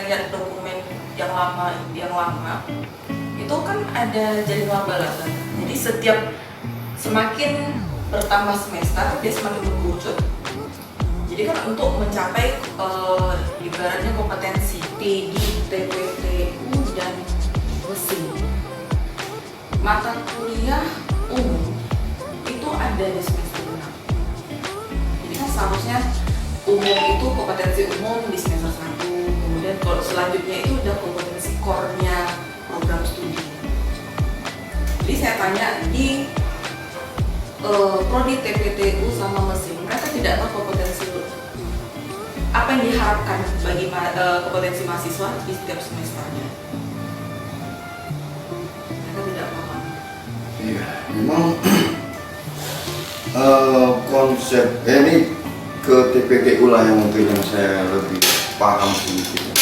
lihat dokumen yang lama itu kan ada jaring laba-laba. Jadi semakin bertambah semester dia semakin mengerucut. Jadi kan untuk mencapai ibaratnya kompetensi TD, TPTU dan mesin, mata kuliah umum itu ada di semester 6. Jadi kan seharusnya umum itu kompetensi umum di semester 1, kemudian kalau selanjutnya itu udah kompetensi core-nya program studi. Jadi saya tanya di prodi TPTU sama mesin, mereka tidak tahu kompetensi apa yang diharapkan bagi kompetensi mahasiswa di setiap semesternya. Mereka tidak paham. Iya, memang konsep ini ke TPTU lah yang mungkin yang saya lebih paham sedikit.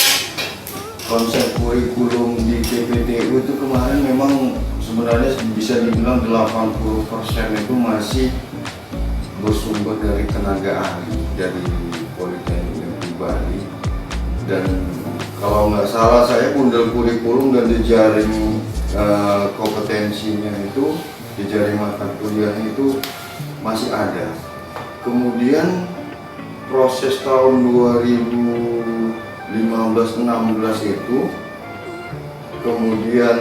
Konsep kurikulum di TPTU itu kemarin memang sebenarnya bisa dibilang 80% itu masih bersumber dari tenaga ahli dari Politeknik Negeri Bali, dan kalau nggak salah saya bundel kurikulum dan jejaring kompetensinya itu, jejaring mata kuliahnya itu masih ada. Kemudian proses tahun 2015-16 itu, kemudian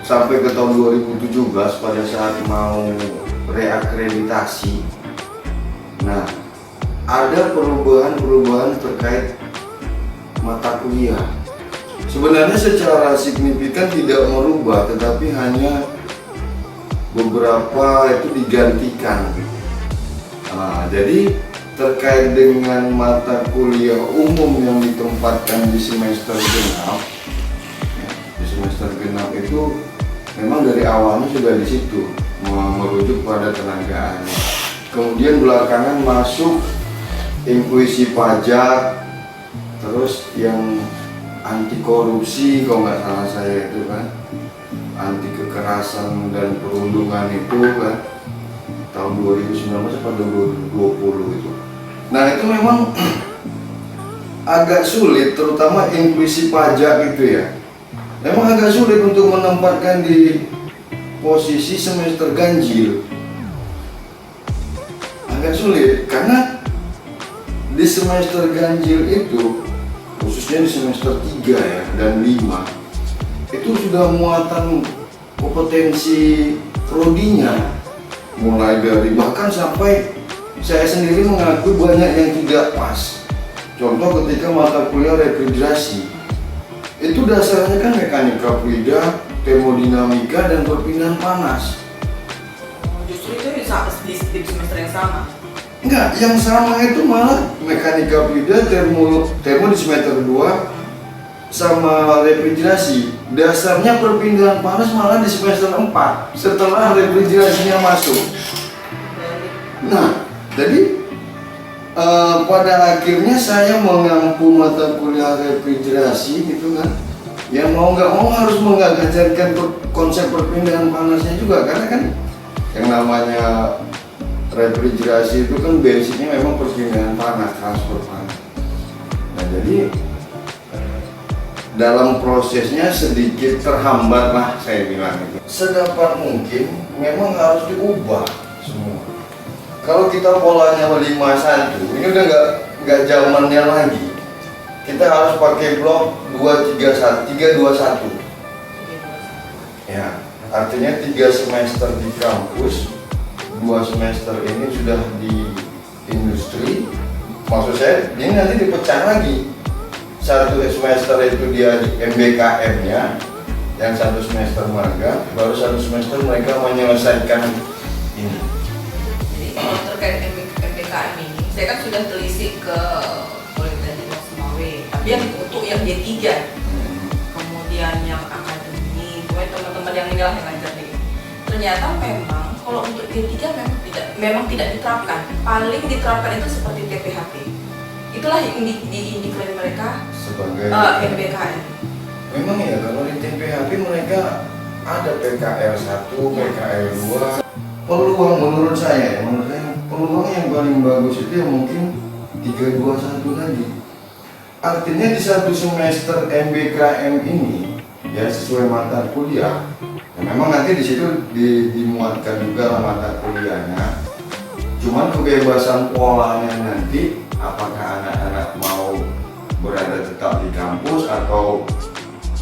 sampai ke tahun 2017 pada saat mau reakreditasi. Nah, ada perubahan-perubahan terkait mata kuliah. Sebenarnya secara signifikan tidak merubah, tetapi hanya beberapa itu digantikan. Nah, jadi terkait dengan mata kuliah umum yang ditempatkan di semester genap, di semester genap itu memang dari awalnya sudah di situ merujuk pada tenaga ahli. Kemudian belakangan masuk inkuisi pajak, terus yang anti korupsi kalau nggak salah saya itu kan, anti kekerasan dan perundungan itu kan tahun 2019 atau 2020 itu. Nah itu memang agak sulit, terutama inkuisi pajak itu ya. Memang agak sulit untuk menempatkan di posisi semester ganjil. Agak sulit karena di semester ganjil itu, khususnya di semester 3 ya dan 5, itu sudah muatan kompetensi prodinya, mulai dari bahkan sampai saya sendiri mengakui banyak yang tidak pas. Contoh ketika mata kuliah refrigerasi, itu dasarnya kan mekanika fluida, termodinamika dan perpindahan panas. Justru itu di semester yang sama. Enggak, yang sama itu malah mekanika fluida, termo di semester 2 sama refrigerasi. Dasarnya perpindahan panas malah di semester 4 setelah refrigerasinya masuk. Nah, jadi pada akhirnya saya mengampu mata kuliah refrigerasi gitu kan. Yang mau nggak mau harus mengajarkan konsep perpindahan panasnya juga, karena kan yang namanya refrigerasi itu kan basicnya memang perpindahan panas, transfer panas. Nah jadi dalam prosesnya sedikit terhambat lah saya bilang itu. Sedapat mungkin memang harus diubah semua. Kalau kita polanya 51, ini udah nggak zamannya lagi. Kita harus pakai blok 321. Ya, artinya 3 semester di kampus, 2 semester ini sudah di industri. Maksud saya, ini nanti dipecah lagi. 1 semester itu dia di MBKM-nya, yang 1 semester magang, baru 1 semester mereka menyelesaikan ini. Jadi kalau terkait MBKM ini, saya kan sudah telisik ke Politeknik Semawe, tapi yang untuk yang D3, kemudian yang akademi, kemudian teman-teman yang inilah yang ngajar nih. Ternyata memang kalau untuk D3 memang tidak diterapkan. Paling diterapkan itu seperti TPHP. Itulah yang diklaim mereka sebagai MBKM. Memang ya, kalau di TPHP mereka ada PKL 1, PKL 2. Peluang menurut saya peluang yang paling bagus itu yang mungkin 321 tadi. artinya di satu semester MBKM ini ya sesuai mata kuliah. Ya, memang nanti di situ dimuatkan juga mata kuliahnya. Cuman kebebasan polanya nanti apakah anak-anak mau berada tetap di kampus atau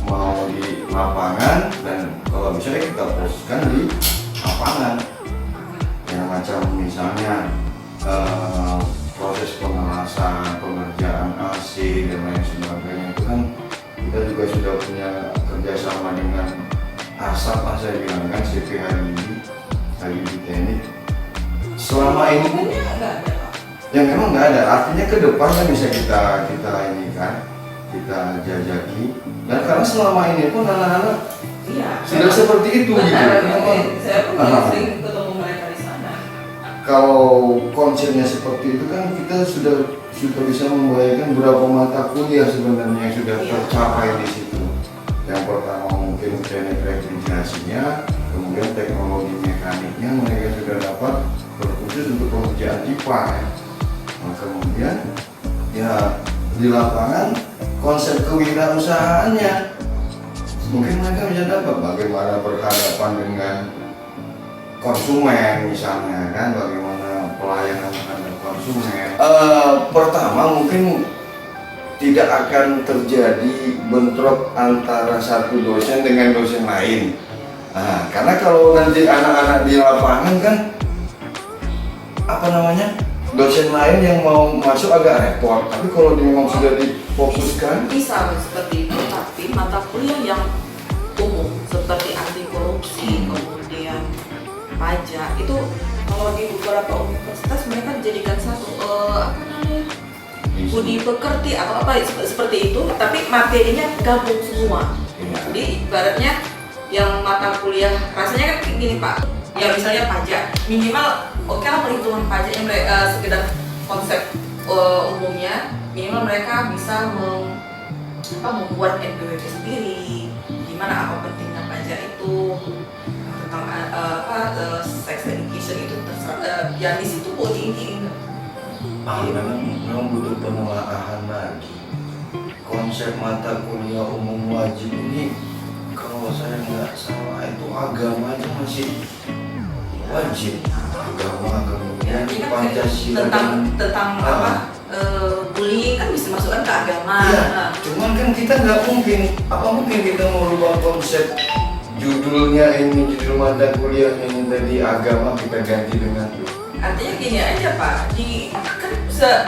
mau di lapangan, dan kalau misalnya kita posisikan di lapangan yang macam misalnya proses pengelasan, pengerjaan AC dan lain sebagainya itu kan kita juga sudah punya kerjasama dengan ASAP lah saya bilang kan, CPH di teknik. Selama ini Pokoknya nggak ada, Pak. yang memang nggak ada, artinya ke depan kan bisa kita ini kan, kita jajaki. Dan karena selama ini pun anak-anak Iya. sudah seperti itu gitu. Saya pun sering ketemu mereka di sana. Kalau konsepnya seperti itu kan kita sudah bisa membayangkan berapa mata kuliah sebenarnya yang sudah tercapai di situ. Yang pertama mungkin teknik refrigerasinya, kemudian teknologi mekaniknya mereka sudah dapat berkhusus untuk pengerjaan pipa ya. Nah, kemudian ya di lapangan konsep kewirausahaannya mungkin mereka bisa dapat bagaimana berhadapan dengan konsumen misalnya kan, bagaimana pelayanan terhadap konsumen. Pertama mungkin tidak akan terjadi bentrok antara satu dosen dengan dosen lain. Nah, karena kalau nanti anak-anak di lapangan kan apa namanya, dosen lain yang mau masuk agak repot. Tapi kalau memang sudah difokuskan, Bisa seperti itu, tapi mata kuliah yang umum seperti anti korupsi, kemudian pajak itu kalau di beberapa universitas mereka dijadikan satu apa namanya, budi pekerti atau apa seperti itu, tapi materinya gabung semua. Iya. Jadi ibaratnya yang mata kuliah rasanya kan kayak gini Pak, ya misalnya pajak minimal oke lah, perhitungan pajaknya mereka sekedar konsep umumnya minimal mereka bisa membuat NPWP sendiri, gimana apa pentingnya pajak itu, tentang sex education itu terserah, ya di situ kok ini memang butuh penelaahan lagi. Konsep mata kuliah umum wajib ini kalau saya nggak salah itu agamanya masih wajib, agama kemudian ini kan Pancasila tentang apa bullying kan bisa masukkan ke agama. Iya, cuman kan kita nggak mungkin, apa mungkin kita merubah konsep judulnya ini, judul mata kuliahnya ini tadi agama kita ganti dengan Artinya gini aja Pak, kan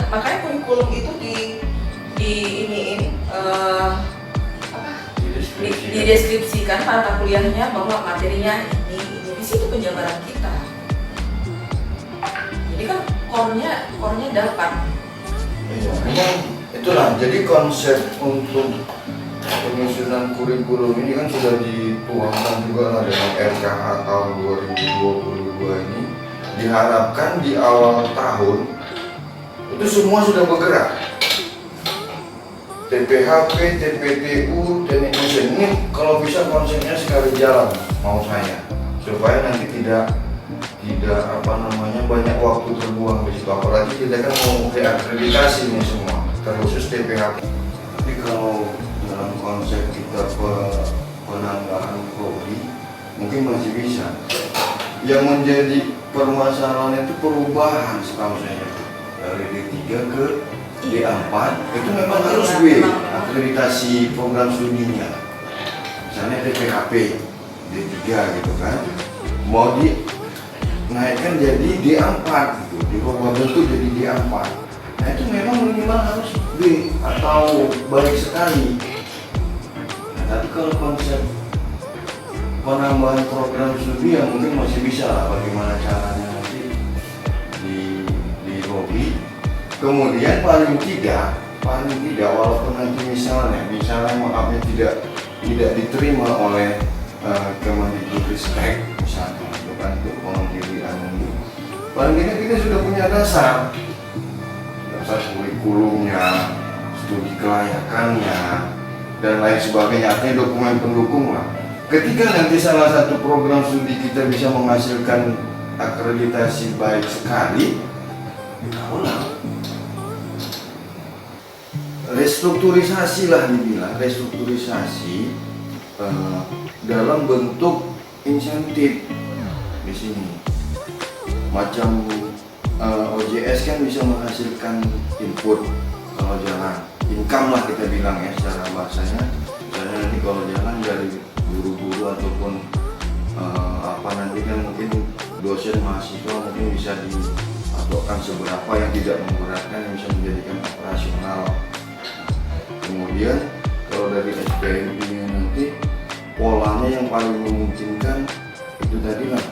makanya kurikulum itu dideskripsikan mata kuliahnya bahwa materinya ini di situ penjabaran kita. Jadi kan core-nya dapat. Iya, memang itulah. Jadi konsep untuk penyusunan kurikulum ini kan sudah dituangkan juga lah dalam RKH tahun 2022 ini. Diharapkan di awal tahun itu semua sudah bergerak. TPHP, TPTU, teknik mesin ini kalau bisa konsepnya sekali jalan mau saya, supaya nanti tidak apa namanya banyak waktu terbuang di situ. Apalagi kita kan mau reakreditasi ini semua, terkhusus TPHP. Tapi kalau dalam konsep kita penambahan prodi mungkin masih bisa. Yang menjadi permasalahan itu perubahan setahu saya dari D3 ke D4 itu memang harus B akreditasi program studinya, misalnya TPHP D3 gitu kan, mau dinaikkan jadi D4 gitu, dirubah bentuk jadi D4. Nah itu memang minimal harus B atau baik sekali. Nah, tapi kalau konsep penambahan program studi yang mungkin masih bisa lah, bagaimana caranya nanti di lobby. Kemudian paling tidak walaupun nanti misalnya maafnya tidak diterima oleh Kemendikbudristek misalnya, itu kan untuk pemilihan ini, paling tidak kita sudah punya dasar kurikulumnya, studi kelayakannya dan lain sebagainya, artinya dokumen pendukung lah. Ketika nanti salah satu program studi kita bisa menghasilkan akreditasi baik sekali, tahulah restrukturisasi lah dibilang, restrukturisasi dalam bentuk insentif di sini. Macam OJS kan bisa menghasilkan input kalau jalan, income lah kita bilang ya secara bahasanya. Misalnya nanti kalau jalan dari guru-guru ataupun apa nanti kan mungkin dosen mahasiswa mungkin bisa dipatokkan seberapa yang tidak memberatkan yang bisa menjadikan operasional. Kemudian kalau dari SPMI nanti polanya yang paling memungkinkan itu tadi lah,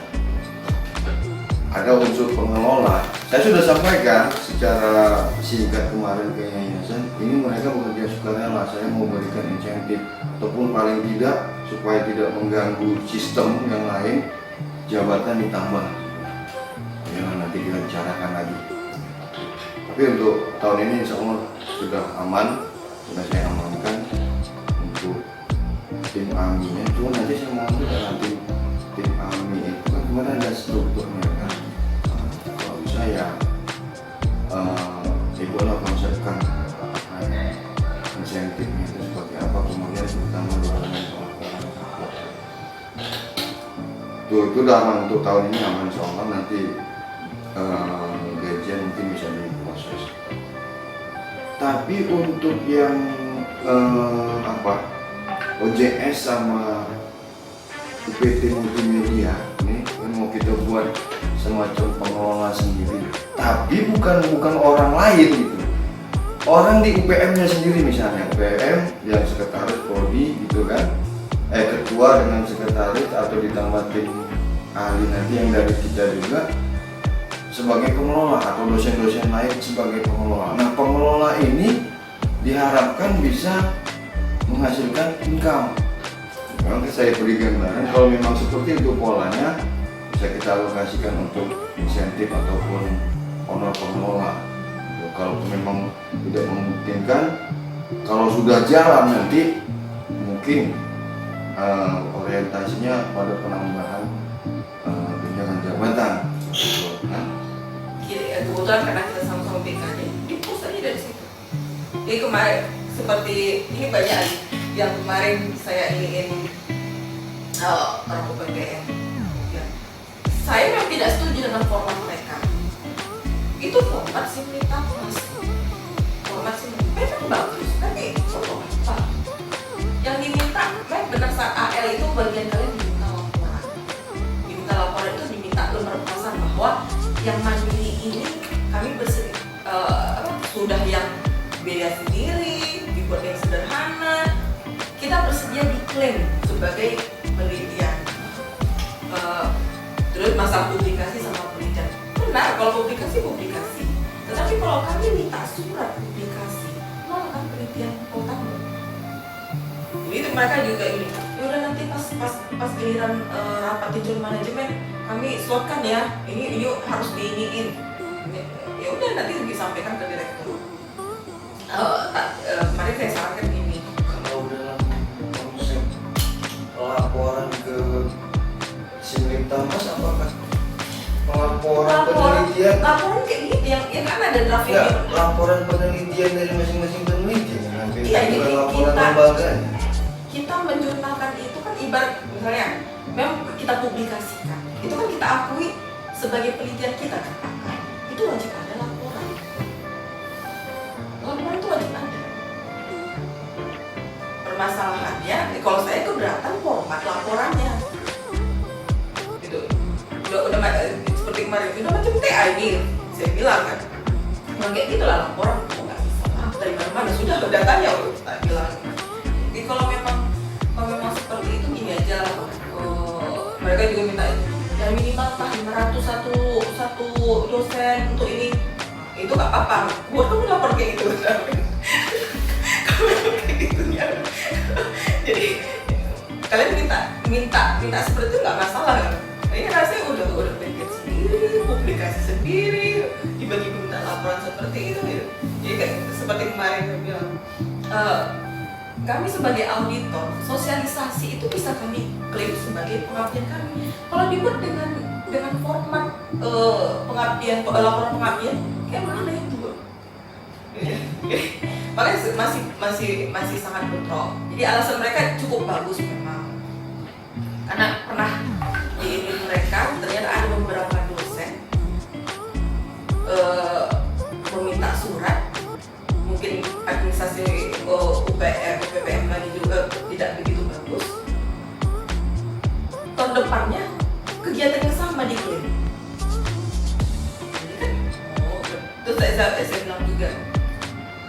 ada unsur pengelola. Saya sudah sampaikan secara singkat kemarin ke yayasan, ini mereka bekerja sukarela, saya mau berikan insentif ataupun paling tidak supaya tidak mengganggu sistem yang lain, jabatan ditambah. Ya nanti kita bicarakan lagi. Tapi untuk tahun ini insya Allah sudah aman, sudah saya amankan untuk tim AMI-nya. Cuma nanti saya mau dalam tim AMI itu kan kemarin ada strukturnya kan. Kalau bisa ya itu adalah konsepkan insentifnya itu seperti apa, kemudian terutama dengan soal itu udah aman untuk tahun ini, aman insya Allah. Nanti gajian mungkin bisa diproses. Tapi untuk yang OJS sama UPT multimedia ini mau kita buat semacam pengelola sendiri, tapi bukan orang lain gitu, orang di UPM-nya sendiri. Misalnya UPM yang sekretaris prodi gitu kan, ketua dengan sekretaris atau ditambah tim ahli nanti yang dari kita juga sebagai pengelola, atau dosen-dosen lain sebagai pengelola. Nah, pengelola ini diharapkan bisa menghasilkan income. Nanti saya beri gambaran kalau memang seperti itu polanya, bisa kita alokasikan untuk insentif ataupun honor pengelola. Kalau memang tidak memungkinkan, kalau sudah jalan nanti mungkin orientasinya pada penambahan tunjangan jabatan. Kebetulan karena kita sama-sama BKD, dipus aja dari situ. Jadi kemarin seperti ini banyak yang kemarin saya ingin orang UPTN. Ya. Saya memang tidak setuju dengan format mereka. Itu format simultan mas. Format simultan memang bagus, tapi untuk apa? Yang diminta, memang benar saat AL itu bagian kalian diminta laporan. Diminta laporan itu diminta lembar pesan bahwa yang mandiri ini kami sudah yang biaya sendiri, dibuat yang sederhana, kita bersedia diklaim sebagai penelitian. Terus masalah publikasi sama penelitian, benar kalau publikasi, tetapi kalau kami minta surat publikasi, malah kan penelitian kotamu. Jadi mereka juga ini, yaudah nanti pas giliran rapat tinjau manajemen kami slotkan ya, ini harus diiniin. Ya udah nanti disampaikan ke direktur. Kemarin saya sarankan ini. Kalau dalam konsep laporan ke Simultan Mas, apakah pelaporan penelitian? Laporan kayak gitu, yang kan ada draftnya. Ya, laporan penelitian dari masing-masing peneliti. Iya, jadi laporan lembaga. Kita menjurnalkan itu kan ibarat misalnya, memang kita publikasikan. Itu kan kita akui sebagai penelitian kita kan. Itu wajib ada laporan. Laporan itu wajib ada. Permasalahannya, kalau saya keberatan format laporannya. Gitu. Udah seperti kemarin, udah macam TA ini, saya bilang kan. Kayak gitu lah laporan, kok nggak bisa dari mana-mana sudah datanya, saya bilang. Jadi kalau memang seperti itu gini aja, mereka juga minta ya minimal 500 satu dosen untuk ini, itu nggak apa-apa. Gua kan lapor kayak gitu, kayak gitu ya. Jadi kalian minta seperti itu nggak masalah kan? Ini rasanya udah bikin sendiri, publikasi sendiri, tiba-tiba minta laporan seperti itu gitu. Jadi kayak seperti kemarin saya bilang, kami sebagai auditor, sosialisasi itu bisa kami klaim sebagai pengabdian kami. Kalau dibuat dengan format laporan pengabdian, kayak mana itu? makanya masih sangat bentrok. Jadi alasan mereka cukup bagus memang, karena pernah di ini mereka ternyata ada beberapa dosen meminta surat, mungkin administrasi UPM lagi juga tidak begitu bagus. Tahun depannya kegiatannya sama diklaim. Jadi kan, terus saya bilang juga,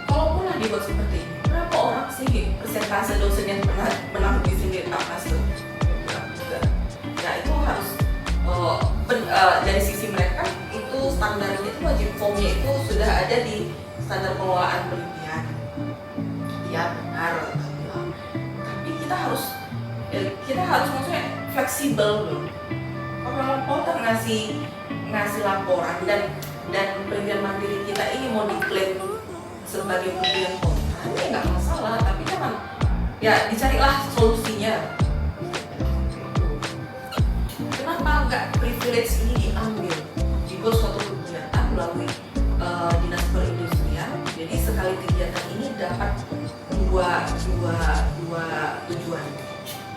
kalaupun lah dibuat seperti ini, berapa orang sih persentase dosen yang pernah menang di sini apa tuh? Nah itu harus dari sisi mereka itu standarnya itu wajib formnya itu sudah ada di standar pengelolaan penelitian. Ya benar, tapi kita harus maksudnya fleksibel loh. Kalau Polter ngasih laporan dan penelitian mandiri kita ini mau diklaim sebagai penelitian Polter, ini nggak masalah, tapi jangan ya dicarilah solusinya. Kenapa nggak privilege ini diambil jika suatu kegiatan melalui dinas perindustrian? Jadi sekali kegiatan ini dapat dua tujuan.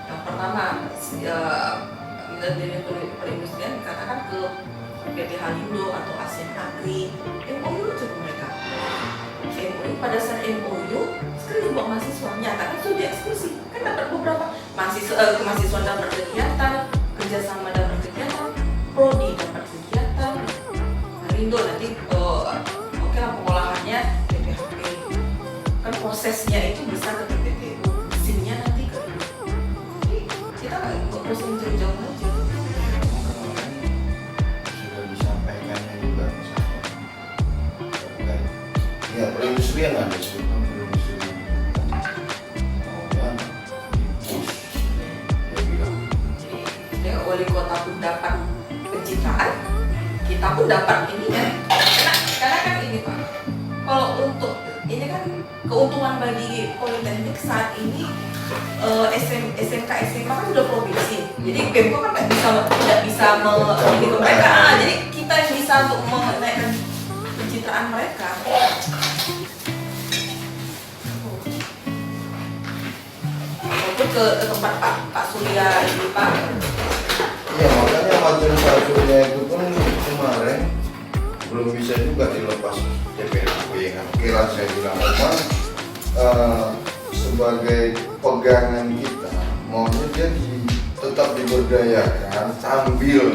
Yang pertama, dari perindustrian dikatakan ke PT Halindo atau ASEAN Agri, MOU cukup mereka. MOU pada saat MOU sekali buat mahasiswa nyatakan sudah eksekusi, kan dapat beberapa mahasiswa dapat kegiatan, kerjasama dapat kegiatan, prodi dapat kegiatan, Halindo nanti oke lah pengolahannya PPHP, kan prosesnya itu bisa ke PPTU, mesinnya nanti ke jadi kita nggak perlu jauh-jauh aja. Sudah disampaikannya juga misalnya terkait ya perindustrian ada sebutkan perindustrian dia bilang Ya, wali kota pun dapat pencitraan, kita pun dapat ini kan, karena kan ini Pak, kalau untuk ini kan keuntungan bagi politeknik saat ini SMK SMA kan sudah provinsi, jadi Pemko kan tidak bisa memiliki mereka, jadi kita yang bisa untuk menaikkan pencitraan mereka. Walaupun ke tempat Pak Surya ini Pak. iya makanya macam Surya itu pun kemarin belum bisa juga dilepas TPHP yang kira saya bilang memang sebagai pegangan kita maunya dia tetap diberdayakan sambil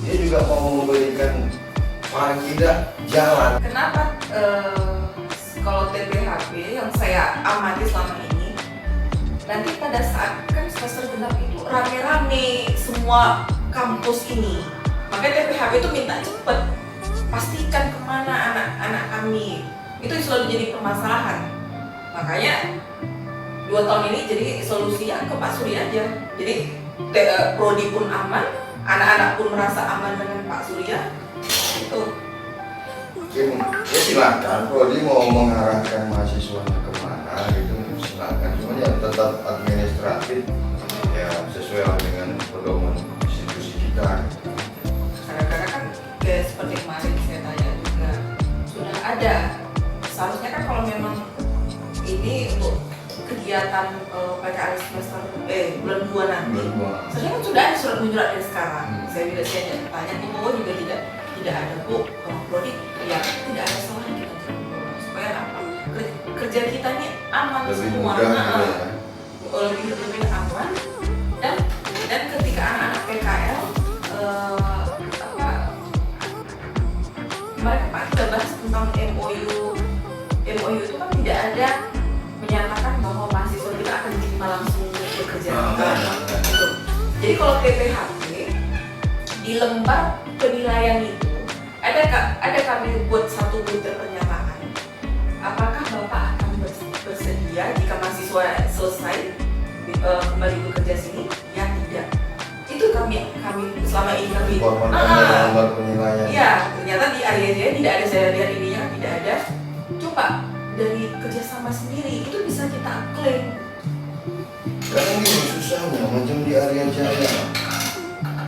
dia juga mau memberikan paling tidak jalan. Kenapa kalau TPHP yang saya amati selama ini, nanti pada saat kan semester genap itu rame-rame semua kampus ini, makanya TPHP itu minta cepet pastikan kemana anak-anak kami, itu selalu jadi permasalahan. Makanya 2 tahun ini jadi solusinya ke Pak Surya aja, jadi prodi pun aman, anak-anak pun merasa aman dengan Pak Surya itu. Ya silakan kalau dia mau mengarahkan mahasiswanya kemana gitu silakan, cuma ya tetap administratif ya sesuai dengan pedoman institusi kita. Kadang-kadang kan kayak seperti kemarin saya tanya juga sudah ada, seharusnya kan kalau memang ini untuk kegiatan PKL semester bulan 2 nanti, seharusnya kan sudah ada surat menyurat dari sekarang. Saya tanya di bawah juga tidak ada Bu, prodi ya tidak ada salahnya kita supaya apa kerja kita ini aman Lebih semua, mudah gitu ya. lebih aman dan ketika anak-anak PKL mereka Pak kita bahas tentang MOU itu kan tidak ada menyatakan bahwa mahasiswa kita akan diterima langsung bekerja. Gitu. Jadi kalau PPHP di lembar penilaian itu ada kami buat satu butir pernyataan. Apakah Bapak akan bersedia jika mahasiswa selesai kembali bekerja sini? Ya tidak. Itu kami selama ini kami. Lembar penilaian. Iya, ternyata di area Jaya tidak ada, saya lihat ininya tidak ada. Coba dari kerjasama sendiri itu bisa kita klaim. Karena ini susahnya macam di area Jaya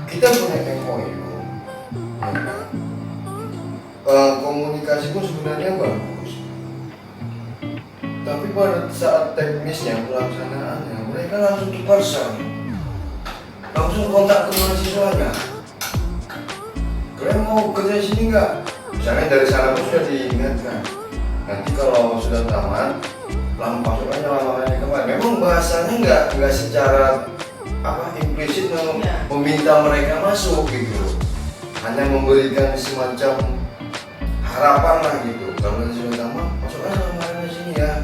kita punya MOU. Komunikasi pun sebenarnya bagus. Tapi pada saat teknisnya pelaksanaannya mereka langsung dipasang, langsung kontak ke mahasiswanya. Kalian mau kerja sini nggak? Misalnya dari sana pun sudah diingatkan. Nanti kalau sudah tamat, masuk aja lamarannya kembali. Memang bahasanya nggak secara implisit meminta mereka masuk gitu. Hanya memberikan semacam harapan lah gitu. Kalau sudah tamat, masuk aja lamarannya sini ya.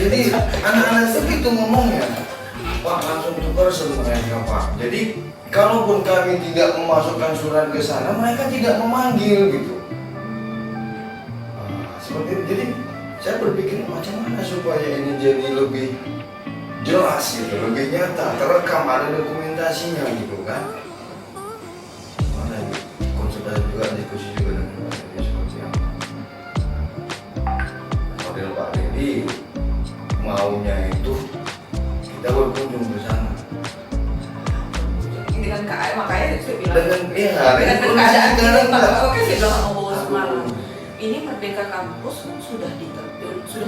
Jadi anak-anak itu gitu ngomongnya, Pak langsung tukar mereka Pak. Jadi kalaupun kami tidak memasukkan surat ke sana, mereka tidak memanggil gitu. Seperti itu. Jadi saya berpikir macam mana supaya ini jadi lebih jelas gitu, lebih nyata, terekam, ada dokumentasinya gitu kan. Mana konsultasi juga, diskusi juga dengan Pak Dedi seperti apa. Model Pak Dedi maunya itu kita berkunjung ke sana. Dengan KM, makanya saya bilang dengan keadaan ini, Pak, makanya saya bilang sama Bapak semalam, ini Merdeka Kampus sudah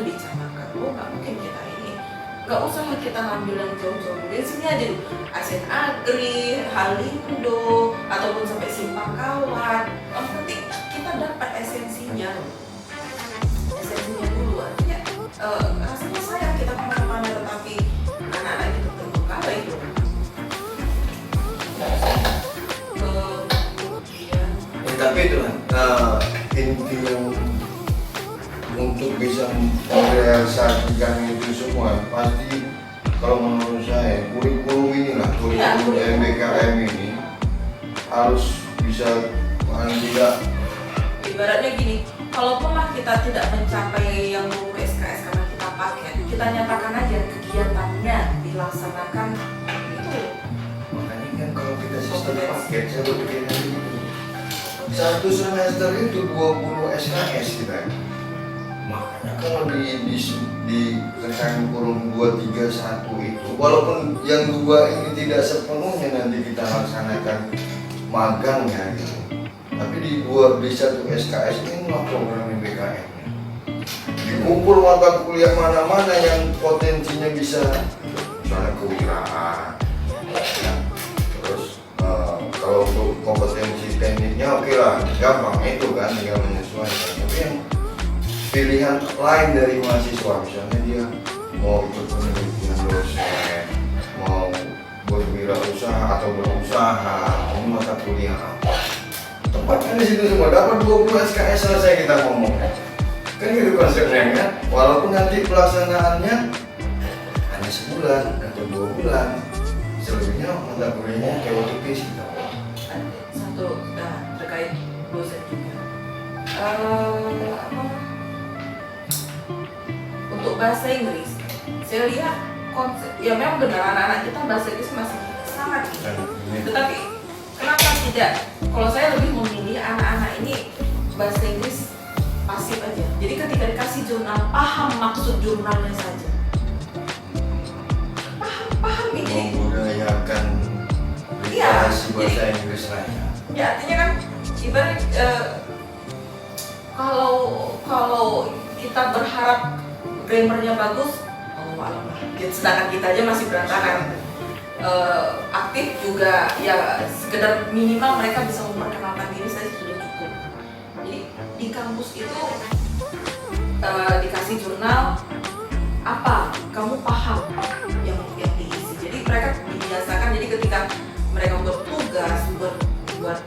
dicanangkan, nggak mungkin kita ini, nggak usah kita ngambil yang jauh-jauh, dari sini aja dulu, Asen Agri, Halindo, ataupun sampai Simpang Kawat, yang penting kita dapat esensinya dulu, artinya rasanya sayang kita kemana-mana, tetapi anak-anak itu terbuka itu. Tapi itu kan inti yang untuk bisa merealisasikan itu semua pasti kalau menurut saya kurikulum inilah, kurikulum MBKM ini harus bisa paling tidak, ibaratnya gini, kalaupun lah kita tidak mencapai yang 20 SKS karena kita paket, kita nyatakan aja kegiatannya dilaksanakan itu. Makanya kan kalau kita sistem paket, saya berpikirnya gitu. Satu semester itu 20 SKS kita. Makanya kalau di rekan kurung 231 itu, walaupun yang dua ini tidak sepenuhnya nanti kita laksanakan magangnya gitu, tapi di satu SKS ini mah program MBKM-nya. Dikumpul mata kuliah mana-mana yang potensinya bisa, misalnya kewirausahaan. Terus kalau untuk kompetensi tekniknya oke lah, gampang itu kan, tinggal menyesuaikan. Tapi yang pilihan lain dari mahasiswa, misalnya dia mau ikut penelitian dosen, mau berwirausaha atau berusaha, ini mata kuliah apa? Tempatnya di situ semua, dapat 20 SKS selesai kita ngomong. Kan gitu konsepnya kan, walaupun nanti pelaksanaannya hanya sebulan atau 2 bulan, selebihnya mata kuliahnya teoritis gitu. Satu, terkait dosen juga. Untuk bahasa Inggris, saya lihat konsep, ya memang benar anak-anak kita bahasa Inggris masih sangat tinggi. Tetapi kenapa tidak? Kalau saya lebih memilih anak-anak ini bahasa Inggris pasif aja. Jadi ketika dikasih jurnal, paham maksud jurnalnya saja. Paham ini. Membudayakan literasi bahasa Inggris lainnya. Ya artinya kan ibarat kalau kita berharap grammarnya bagus, oh alam lah. Sedangkan kita aja masih berantakan. Aktif juga ya sekedar minimal mereka bisa memperkenalkan diri saja sudah cukup. Jadi di kampus itu dikasih jurnal apa kamu paham yang diisi. Jadi mereka dibiasakan, jadi ketika mereka bertugas buat